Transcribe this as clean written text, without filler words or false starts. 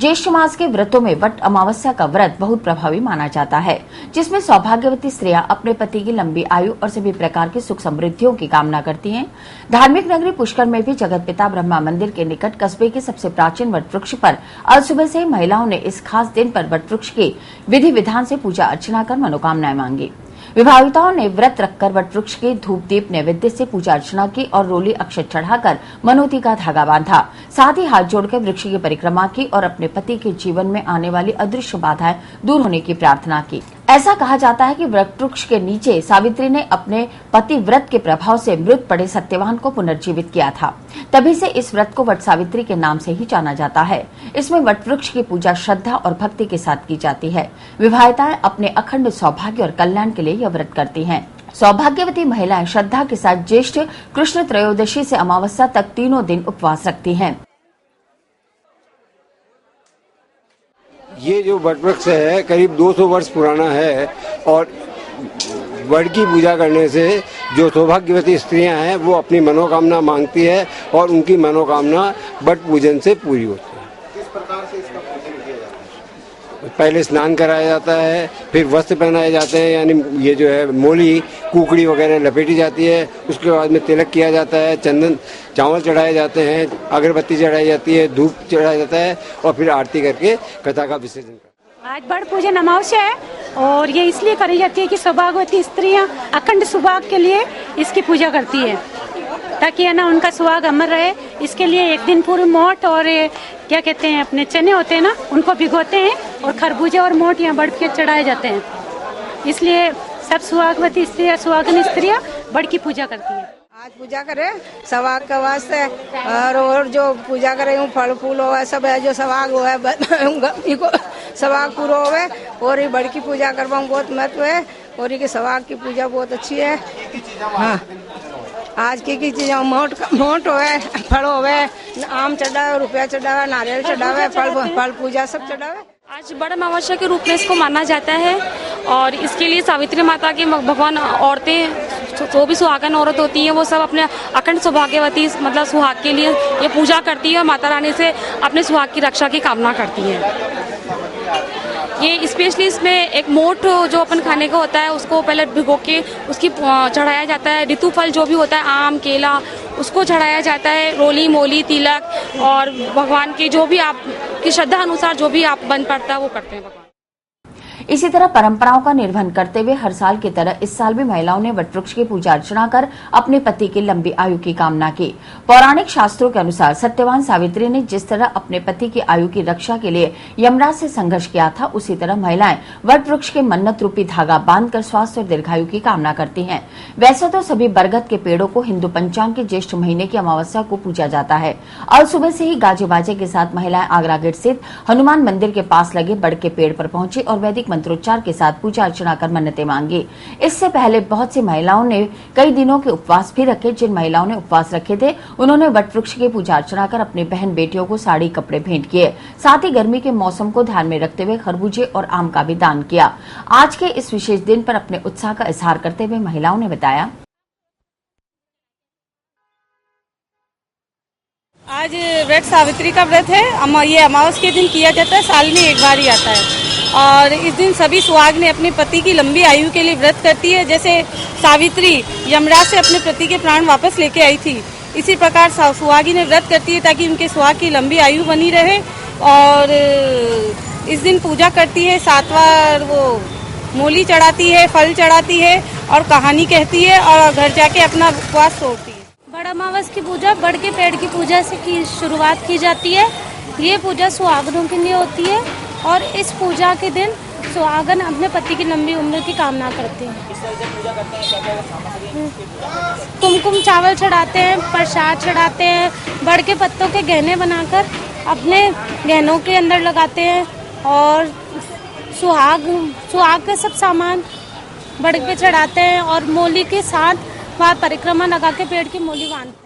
ज्येष्ठ मास के व्रतों में वट अमावस्या का व्रत बहुत प्रभावी माना जाता है, जिसमें सौभाग्यवती स्त्रियां अपने पति की लंबी आयु और सभी प्रकार की सुख समृद्धियों की कामना करती हैं। धार्मिक नगरी पुष्कर में भी जगत पिता ब्रह्मा मंदिर के निकट कस्बे के सबसे प्राचीन वट वृक्ष पर आज सुबह से ही महिलाओं ने इस खास दिन पर वट वृक्ष की विधि विधान से पूजा अर्चना कर मनोकामनाएं मांगी। विभाविताओं ने व्रत रखकर वट वृक्ष के धूप दीप नैवेद्य से पूजा अर्चना की और रोली अक्षत चढ़ाकर मनोती का धागा बांधा। साथ ही हाथ जोड़कर वृक्ष की परिक्रमा की और अपने पति के जीवन में आने वाली अदृश्य बाधाएं दूर होने की प्रार्थना की। ऐसा कहा जाता है कि वट वृक्ष के नीचे सावित्री ने अपने पति व्रत के प्रभाव से मृत पड़े सत्यवान को पुनर्जीवित किया था। तभी से इस व्रत को वट सावित्री के नाम से ही जाना जाता है। इसमें वट वृक्ष की पूजा श्रद्धा और भक्ति के साथ की जाती है। विवाहिताएं अपने अखंड सौभाग्य और कल्याण के लिए यह व्रत करती हैं। सौभाग्यवती महिलाएं श्रद्धा के साथ ज्येष्ठ कृष्ण त्रयोदशी से अमावस्या तक तीनों दिन उपवास रखती हैं। ये जो वट वृक्ष है करीब 200 वर्ष पुराना है और वट की पूजा करने से जो सौभाग्यवती स्त्रियां हैं वो अपनी मनोकामना मांगती है और उनकी मनोकामना वट पूजन से पूरी होती है। किस प्रकार से इसका पूजन किया जाता है? पहले स्नान कराया जाता है, फिर वस्त्र पहनाए जाते हैं, यानी ये जो है मोली कुकड़ी वगैरह लपेटी जाती है। उसके बाद में तिलक किया जाता है, चंदन चावल चढ़ाए जाते हैं, अगरबत्ती चढ़ाई जाती है, धूप चढ़ाया जाता है और फिर आरती करके कथा का विसर्जन करते हैं। आज वट पूजन अमावस्या है और ये इसलिए करी जाती है कि सौभाग्यवती स्त्रियां अखंड सुहाग के लिए इसकी पूजा करती है, ताकि है ना उनका सुहाग अमर रहे। इसके लिए एक दिन पूरे मोट और क्या कहते हैं अपने चने होते हैं ना, उनको भिगोते हैं और खरबूजे और मोट यहाँ बढ़ के चढ़ाए जाते हैं। इसलिए सब सुहागवती स्त्रियां सुहागिन स्त्रियां बढ़ की पूजा करती है। आज पूजा करे सवाग के वास्ते और जो पूजा करे फल फूल हो सब है, जो सवाग हो सवाग पूरा होवे और ये बड़ की पूजा करवा बहुत महत्व है और ये सवाग की पूजा बहुत अच्छी है। हाँ, आज की चीजें मोट होवे, फल होवे, आम चढ़ावे, रुपया चढ़ावे, नारियल चढ़ावे, फल पूजा सब चढ़ावे। आज बड़ा अमावस्या के रूप में इसको माना जाता है और इसके लिए सावित्री माता के भगवान औरतें जो भी सुहागन औरत होती हैं वो सब अपने अखंड सौभाग्यवती मतलब सुहाग के लिए ये पूजा करती है और माता रानी से अपने सुहाग की रक्षा की कामना करती हैं। ये स्पेशली इसमें एक मोट जो अपन खाने का होता है उसको पहले भिगो के उसकी चढ़ाया जाता है। ऋतु फल जो भी होता है आम केला उसको चढ़ाया जाता है। रोली मोली तिलक और भगवान की जो भी आपकी श्रद्धा अनुसार जो भी आप बन पड़ता है वो करते हैं भगवान। इसी तरह परंपराओं का निर्वहन करते हुए हर साल की तरह इस साल भी महिलाओं ने वट वृक्ष की पूजा अर्चना कर अपने पति की लंबी आयु की कामना की। पौराणिक शास्त्रों के अनुसार सत्यवान सावित्री ने जिस तरह अपने पति की आयु की रक्षा के लिए यमराज से संघर्ष किया था, उसी तरह महिलाएं वट वृक्ष के मन्नत रूपी धागा बांधकर स्वास्थ्य और दीर्घायु की कामना करती हैं। वैसे तो सभी बरगद के पेड़ों को हिंदू पंचांग के ज्येष्ठ महीने की अमावस्या को पूजा जाता है। आज सुबह से ही गाजे बाजे के साथ महिलाएं आगरा गेट स्थित हनुमान मंदिर के पास लगे बड़ के पेड़ पर पहुंची और वैदिक मंत्रोच्चार के साथ पूजा अर्चना कर मन्नतें मांगी। इससे पहले बहुत सी महिलाओं ने कई दिनों के उपवास भी रखे। जिन महिलाओं ने उपवास रखे थे उन्होंने वट वृक्ष की पूजा अर्चना कर अपनी बहन बेटियों को साड़ी कपड़े भेंट किए। साथ ही गर्मी के मौसम को ध्यान में रखते हुए खरबूजे और आम का भी दान किया। आज के इस विशेष दिन पर अपने उत्साह का इजहार करते हुए महिलाओं ने बताया, आज व्रत सावित्री का व्रत है। ये अमावस्या के दिन किया जाता है, साल में एक बार ही आता है और इस दिन सभी सुहागिनें अपने पति की लंबी आयु के लिए व्रत करती है। जैसे सावित्री यमराज से अपने पति के प्राण वापस लेके आई थी, इसी प्रकार सुहागिनें व्रत करती है ताकि उनके सुहाग की लंबी आयु बनी रहे। और इस दिन पूजा करती है, 7 बार वो मोली चढ़ाती है, फल चढ़ाती है और कहानी कहती है और घर जाके अपना उपवास तोड़ती है। बड़ा अमावस्या की पूजा बड़ के पेड़ की पूजा से की शुरुआत की जाती है। ये पूजा सुहागनों के लिए होती है और इस पूजा के दिन सुहागन अपने पति की लंबी उम्र की कामना करते हैं। कुमकुम चावल चढ़ाते हैं, प्रसाद चढ़ाते हैं, बड़ के पत्तों के गहने बनाकर अपने गहनों के अंदर लगाते हैं और सुहाग का सब सामान बड़ पे चढ़ाते हैं और मोली के साथ वहाँ परिक्रमा लगा के पेड़ की मोली बांधते हैं।